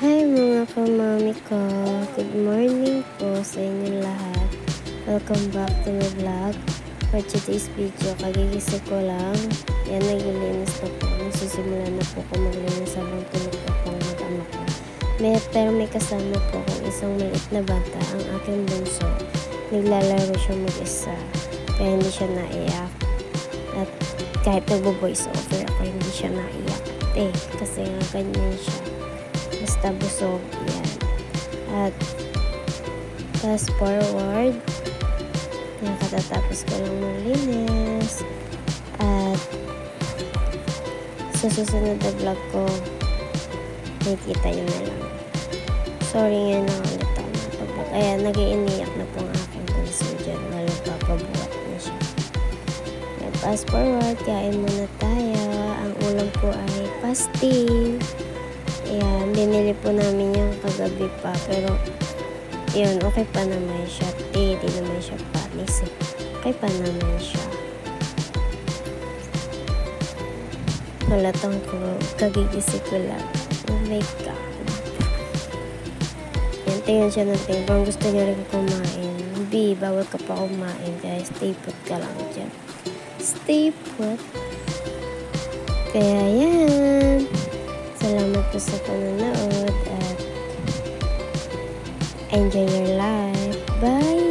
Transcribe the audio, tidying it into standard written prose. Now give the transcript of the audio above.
Hi mga kamami ko! Good morning po sa inyo lahat. Welcome back to my vlog. For today's video, kagigising ko lang. Yan, naglilinis na po. Nagsisimula na po ko maglinis habang tulog pa po mag-ama ko. Pero may kasama po akong isang maliit na bata, ang aking bunso. Naglalaro siya mag-isa, kaya hindi siya naiyak. At kahit nagbo-voice over ako, hindi siya naiyak. Kasi nga ganyan siya. Basta busog, yan. At fast forward, katatapos ko lang maglinis. At sa susunod na vlog ko, nakikita nyo na lang. Sorry nga na ulit ako napag-vlog. Ayan, nag-iiniyak na po ang aking bunso dyan. Papabuhat na siya. Ayan, fast forward, kain muna tayo. Ang ulam ko ay pastil. Ayan, binili po namin yung kagabi pa. Pero, yun, okay pa naman siya. Di naman siya panis. Okay pa naman siya. Halatang ko, kagigising ko lang. Oh my God. Yan, tingnan siya ng tingnan. Parang gusto niya rin kumain. B, bawal ka pa kumain. Kaya stay put ka lang dyan. Stay put. Kaya yan. Salamat po sa panonood at enjoy your life. Bye!